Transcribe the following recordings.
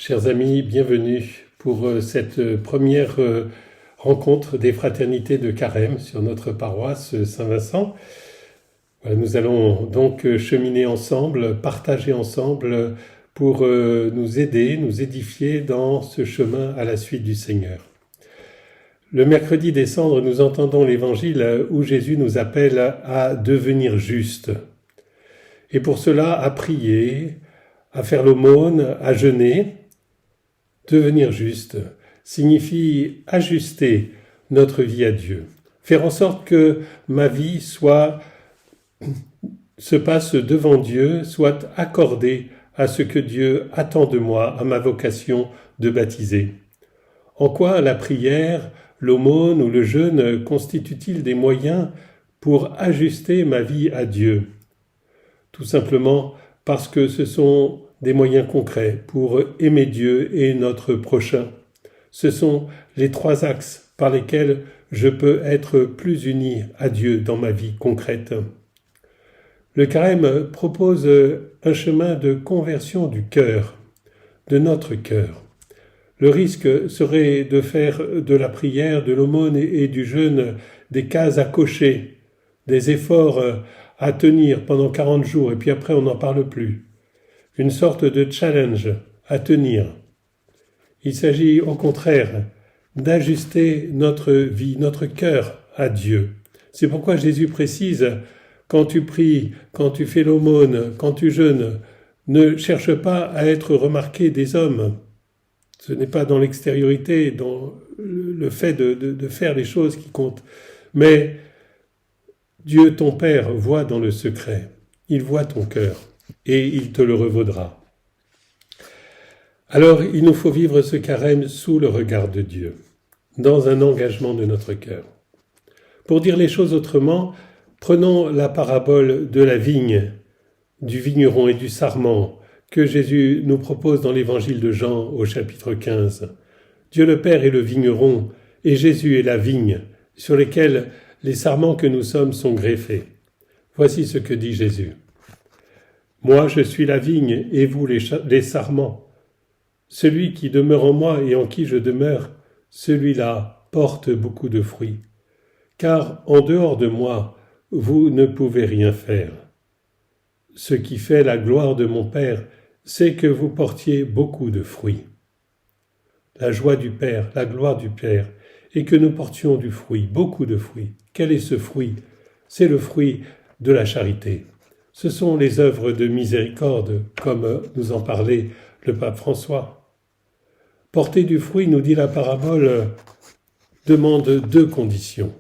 Chers amis, bienvenue pour cette première rencontre des fraternités de Carême sur notre paroisse Saint-Vincent. Nous allons donc cheminer ensemble, partager ensemble pour nous aider, nous édifier dans ce chemin à la suite du Seigneur. Le mercredi des Cendres, nous entendons l'évangile où Jésus nous appelle à devenir justes. Et pour cela, à prier, à faire l'aumône, à jeûner. Devenir juste signifie ajuster notre vie à Dieu, faire en sorte que ma vie se passe devant Dieu, soit accordée à ce que Dieu attend de moi, à ma vocation de baptiser. En quoi la prière, l'aumône ou le jeûne constituent-ils des moyens pour ajuster ma vie à Dieu ? Tout simplement parce que ce sont des moyens concrets pour aimer Dieu et notre prochain. Ce sont les trois axes par lesquels je peux être plus uni à Dieu dans ma vie concrète. Le Carême propose un chemin de conversion du cœur, de notre cœur. Le risque serait de faire de la prière, de l'aumône et du jeûne des cases à cocher, des efforts à tenir pendant 40 jours et puis après on n'en parle plus. Une sorte de challenge à tenir. Il s'agit au contraire d'ajuster notre vie, notre cœur à Dieu. C'est pourquoi Jésus précise, quand tu pries, quand tu fais l'aumône, quand tu jeûnes, ne cherche pas à être remarqué des hommes. Ce n'est pas dans l'extériorité, dans le fait de faire les choses qui comptent. Mais Dieu, ton Père, voit dans le secret. Il voit ton cœur. Et il te le revaudra. Alors, il nous faut vivre ce carême sous le regard de Dieu, dans un engagement de notre cœur. Pour dire les choses autrement, prenons la parabole de la vigne, du vigneron et du sarment, que Jésus nous propose dans l'évangile de Jean au chapitre 15. Dieu le Père est le vigneron, et Jésus est la vigne, sur lesquelles les sarments que nous sommes sont greffés. Voici ce que dit Jésus. Moi, je suis la vigne, et vous les sarments. Celui qui demeure en moi et en qui je demeure, celui-là porte beaucoup de fruits. Car en dehors de moi, vous ne pouvez rien faire. Ce qui fait la gloire de mon Père, c'est que vous portiez beaucoup de fruits. La joie du Père, la gloire du Père, est que nous portions du fruit, beaucoup de fruits. Quel est ce fruit ? C'est le fruit de la charité. Ce sont les œuvres de miséricorde, comme nous en parlait le pape François. Porter du fruit, nous dit la parabole, demande deux conditions.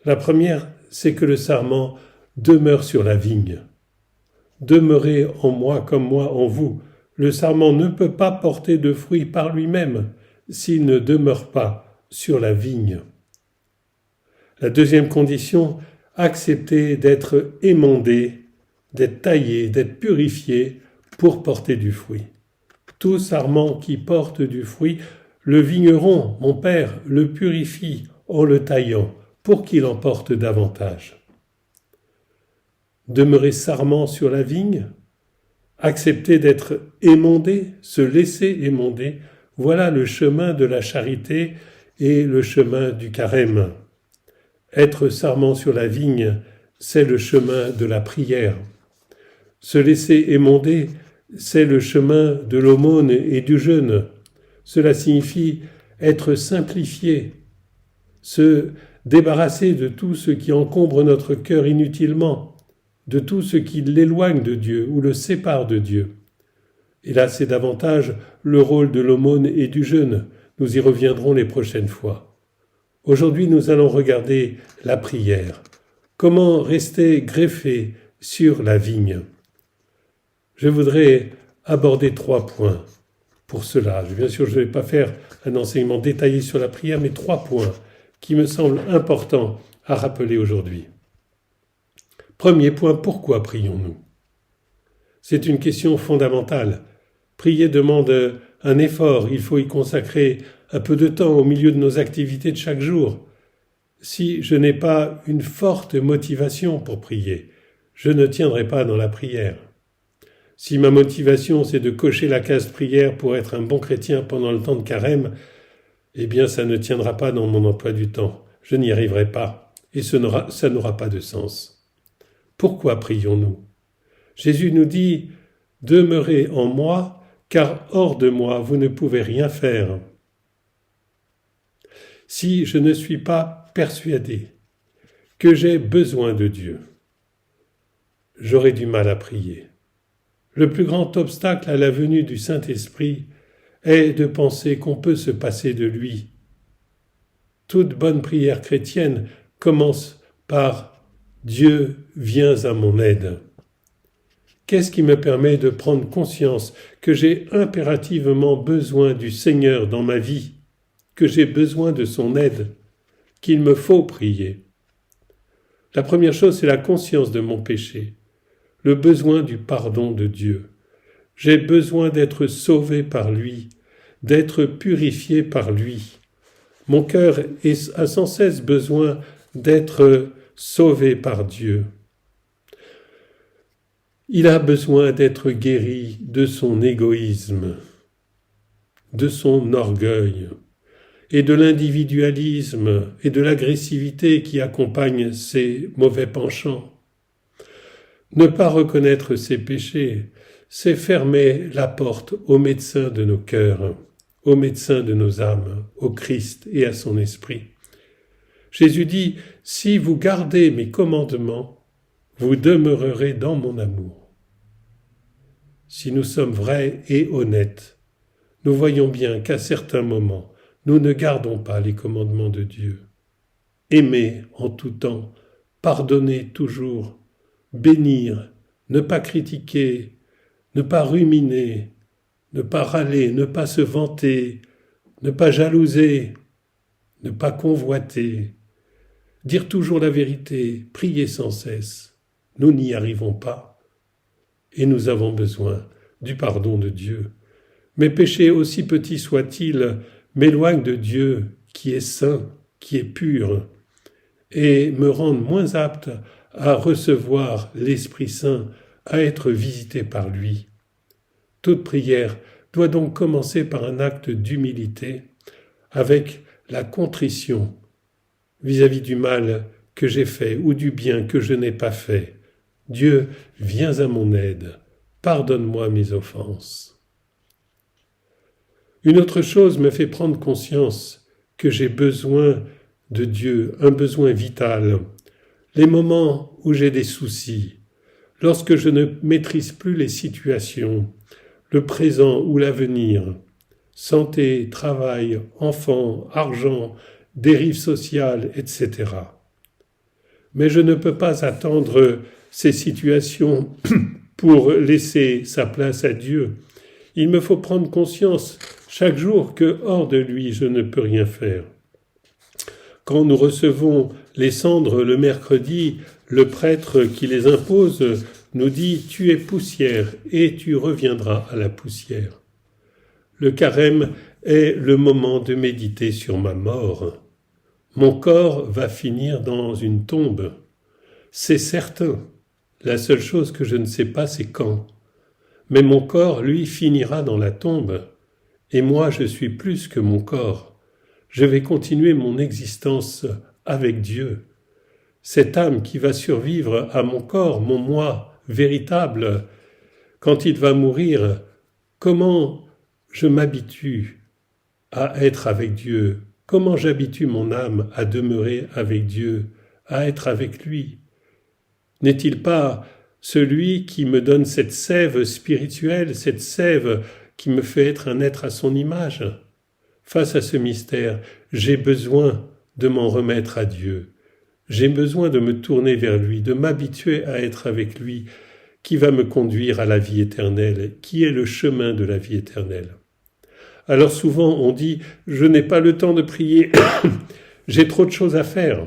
La première, c'est que le sarment demeure sur la vigne. Demeurez en moi comme moi en vous. Le sarment ne peut pas porter de fruits par lui-même s'il ne demeure pas sur la vigne. La deuxième condition, accepter d'être émondé, d'être taillé, d'être purifié pour porter du fruit. Tout sarment qui porte du fruit, le vigneron, mon Père, le purifie en le taillant pour qu'il en porte davantage. Demeurer sarment sur la vigne, accepter d'être émondé, se laisser émonder, voilà le chemin de la charité et le chemin du carême. Être sarment sur la vigne, c'est le chemin de la prière. Se laisser émonder, c'est le chemin de l'aumône et du jeûne. Cela signifie être simplifié, se débarrasser de tout ce qui encombre notre cœur inutilement, de tout ce qui l'éloigne de Dieu ou le sépare de Dieu. Et là, c'est davantage le rôle de l'aumône et du jeûne. Nous y reviendrons les prochaines fois. Aujourd'hui, nous allons regarder la prière. Comment rester greffé sur la vigne ? Je voudrais aborder 3 points pour cela. Bien sûr, je ne vais pas faire un enseignement détaillé sur la prière, mais 3 points qui me semblent importants à rappeler aujourd'hui. Premier point, pourquoi prions-nous ? C'est une question fondamentale. Prier demande un effort, il faut y consacrer un peu de temps au milieu de nos activités de chaque jour. Si je n'ai pas une forte motivation pour prier, je ne tiendrai pas dans la prière. Si ma motivation c'est de cocher la case prière pour être un bon chrétien pendant le temps de carême, eh bien ça ne tiendra pas dans mon emploi du temps. Je n'y arriverai pas et ça n'aura pas de sens. Pourquoi prions-nous ? Jésus nous dit « Demeurez en moi, car hors de moi vous ne pouvez rien faire. » Si je ne suis pas persuadé que j'ai besoin de Dieu, j'aurai du mal à prier. Le plus grand obstacle à la venue du Saint-Esprit est de penser qu'on peut se passer de lui. Toute bonne prière chrétienne commence par « Dieu, viens à mon aide ». Qu'est-ce qui me permet de prendre conscience que j'ai impérativement besoin du Seigneur dans ma vie, que j'ai besoin de son aide, qu'il me faut prier ? La première chose, c'est la conscience de mon péché, le besoin du pardon de Dieu. J'ai besoin d'être sauvé par lui, d'être purifié par lui. Mon cœur a sans cesse besoin d'être sauvé par Dieu. Il a besoin d'être guéri de son égoïsme, de son orgueil et de l'individualisme et de l'agressivité qui accompagnent ses mauvais penchants. Ne pas reconnaître ses péchés, c'est fermer la porte au médecin de nos cœurs, au médecin de nos âmes, au Christ et à son esprit. Jésus dit « Si vous gardez mes commandements, vous demeurerez dans mon amour. » Si nous sommes vrais et honnêtes, nous voyons bien qu'à certains moments, nous ne gardons pas les commandements de Dieu. Aimer en tout temps, pardonner toujours, bénir, ne pas critiquer, ne pas ruminer, ne pas râler, ne pas se vanter, ne pas jalouser, ne pas convoiter, dire toujours la vérité, prier sans cesse. Nous n'y arrivons pas et nous avons besoin du pardon de Dieu. Mes péchés, aussi petits soient-ils, m'éloignent de Dieu qui est saint, qui est pur, et me rendent moins apte à recevoir l'Esprit Saint, à être visité par lui. Toute prière doit donc commencer par un acte d'humilité, avec la contrition vis-à-vis du mal que j'ai fait ou du bien que je n'ai pas fait. Dieu, viens à mon aide, pardonne-moi mes offenses. Une autre chose me fait prendre conscience que j'ai besoin de Dieu, un besoin vital. Les moments où j'ai des soucis, lorsque je ne maîtrise plus les situations, le présent ou l'avenir, santé, travail, enfants, argent, dérive sociale, etc. Mais je ne peux pas attendre ces situations pour laisser sa place à Dieu. Il me faut prendre conscience chaque jour que hors de lui, je ne peux rien faire. Quand nous recevons les cendres le mercredi, le prêtre qui les impose nous dit « Tu es poussière et tu reviendras à la poussière ». Le carême est le moment de méditer sur ma mort. Mon corps va finir dans une tombe. C'est certain. La seule chose que je ne sais pas, c'est quand. Mais mon corps, lui, finira dans la tombe. Et moi, je suis plus que mon corps. Je vais continuer mon existence avec Dieu. Cette âme qui va survivre à mon corps, mon moi véritable, quand il va mourir, comment je m'habitue à être avec Dieu? Comment j'habitue mon âme à demeurer avec Dieu, à être avec lui? N'est-il pas celui qui me donne cette sève spirituelle, cette sève qui me fait être un être à son image? Face à ce mystère, j'ai besoin de m'en remettre à Dieu. J'ai besoin de me tourner vers lui, de m'habituer à être avec lui, qui va me conduire à la vie éternelle, qui est le chemin de la vie éternelle. Alors souvent on dit « je n'ai pas le temps de prier, j'ai trop de choses à faire ».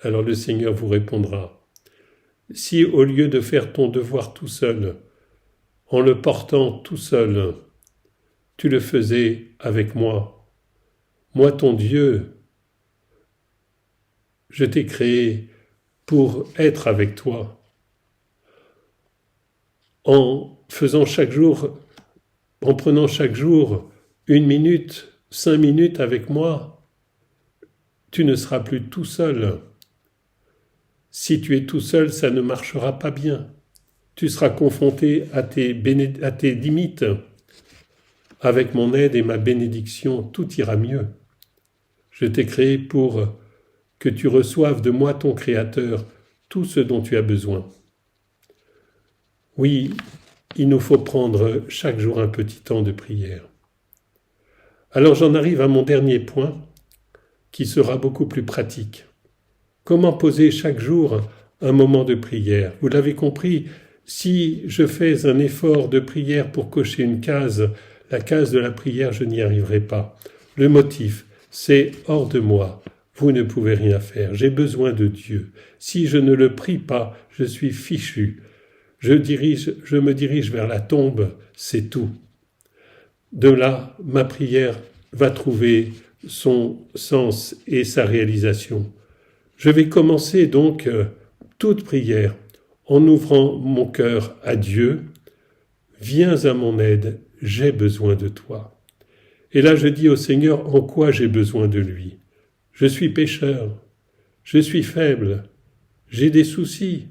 Alors le Seigneur vous répondra « si au lieu de faire ton devoir tout seul, en le portant tout seul, tu le faisais avec moi, moi ton Dieu, je t'ai créé pour être avec toi. en prenant chaque jour 1 minute, 5 minutes avec moi, tu ne seras plus tout seul. Si tu es tout seul, ça ne marchera pas bien. Tu seras confronté à tes limites. Avec mon aide et ma bénédiction, tout ira mieux. Je t'ai créé pour que tu reçoives de moi, ton Créateur, tout ce dont tu as besoin. Oui, il nous faut prendre chaque jour un petit temps de prière. Alors j'en arrive à mon dernier point, qui sera beaucoup plus pratique. Comment poser chaque jour un moment de prière? Vous l'avez compris, si je fais un effort de prière pour cocher une case, la case de la prière, je n'y arriverai pas. Le motif, c'est hors de moi. Vous ne pouvez rien faire. J'ai besoin de Dieu. Si je ne le prie pas, je suis fichu. Je me dirige vers la tombe, c'est tout. De là, ma prière va trouver son sens et sa réalisation. Je vais commencer donc toute prière en ouvrant mon cœur à Dieu. Viens à mon aide, j'ai besoin de toi. Et là, je dis au Seigneur en quoi j'ai besoin de lui. Je suis pécheur, je suis faible, j'ai des soucis.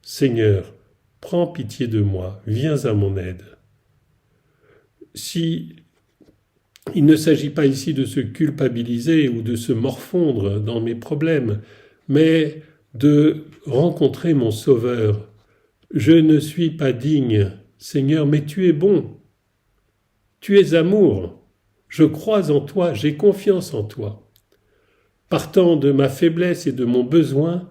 Seigneur, prends pitié de moi, viens à mon aide. Si il ne s'agit pas ici de se culpabiliser ou de se morfondre dans mes problèmes, mais de rencontrer mon Sauveur. Je ne suis pas digne, Seigneur, mais tu es bon. Tu es amour. Je crois en toi, j'ai confiance en toi. Partant de ma faiblesse et de mon besoin,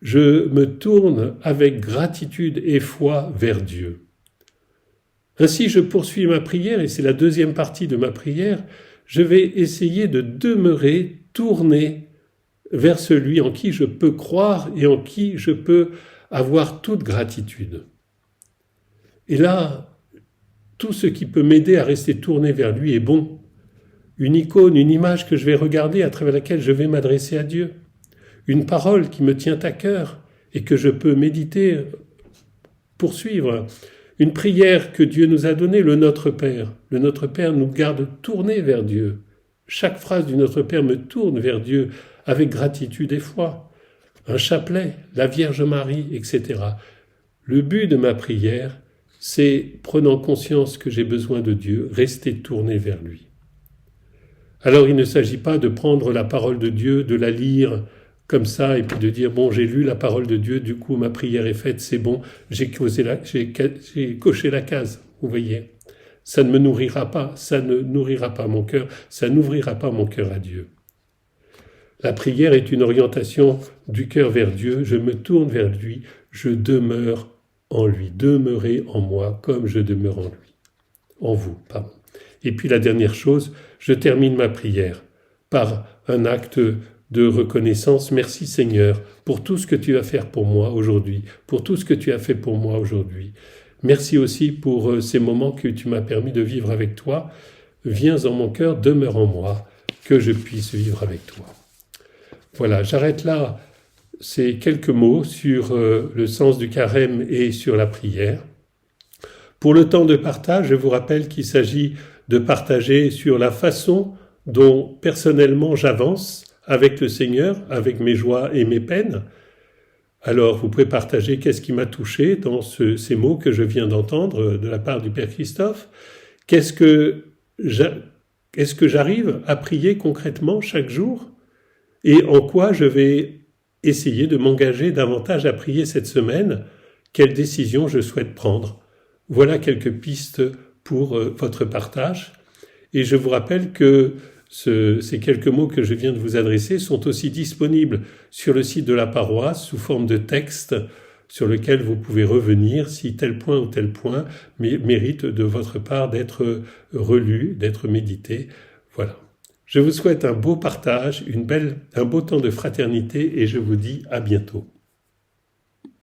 je me tourne avec gratitude et foi vers Dieu. Ainsi, je poursuis ma prière, et c'est la deuxième partie de ma prière, je vais essayer de demeurer tourné vers celui en qui je peux croire et en qui je peux avoir toute gratitude. Et là, tout ce qui peut m'aider à rester tourné vers lui est bon. Une icône, une image que je vais regarder à travers laquelle je vais m'adresser à Dieu. Une parole qui me tient à cœur et que je peux méditer, poursuivre. Une prière que Dieu nous a donnée, le Notre Père. Le Notre Père nous garde tournés vers Dieu. Chaque phrase du Notre Père me tourne vers Dieu avec gratitude et foi. Un chapelet, la Vierge Marie, etc. Le but de ma prière, c'est, prenant conscience que j'ai besoin de Dieu, rester tourné vers lui. Alors il ne s'agit pas de prendre la parole de Dieu, de la lire comme ça, et puis de dire, bon, j'ai lu la parole de Dieu, du coup ma prière est faite, c'est bon, j'ai coché la case, vous voyez. Ça ne me nourrira pas, ça ne nourrira pas mon cœur, ça n'ouvrira pas mon cœur à Dieu. La prière est une orientation du cœur vers Dieu, je me tourne vers lui, je demeure en lui, demeurez en moi comme je demeure en lui, en vous, pardon. Et puis la dernière chose, je termine ma prière par un acte de reconnaissance. Merci Seigneur pour tout ce que tu vas faire pour moi aujourd'hui, pour tout ce que tu as fait pour moi aujourd'hui. Merci aussi pour ces moments que tu m'as permis de vivre avec toi. Viens en mon cœur, demeure en moi, que je puisse vivre avec toi. Voilà, j'arrête là ces quelques mots sur le sens du carême et sur la prière. Pour le temps de partage, je vous rappelle qu'il s'agit de partager sur la façon dont personnellement j'avance avec le Seigneur, avec mes joies et mes peines. Alors vous pouvez partager qu'est-ce qui m'a touché dans ces mots que je viens d'entendre de la part du Père Christophe. Est-ce que j'arrive à prier concrètement chaque jour? Et en quoi je vais essayer de m'engager davantage à prier cette semaine? Quelle décision je souhaite prendre? Voilà quelques pistes pour votre partage. Et je vous rappelle que ces quelques mots que je viens de vous adresser sont aussi disponibles sur le site de la paroisse sous forme de texte sur lequel vous pouvez revenir si tel point ou tel point mérite de votre part d'être relu, d'être médité. Voilà. Je vous souhaite un beau partage, un beau temps de fraternité et je vous dis à bientôt.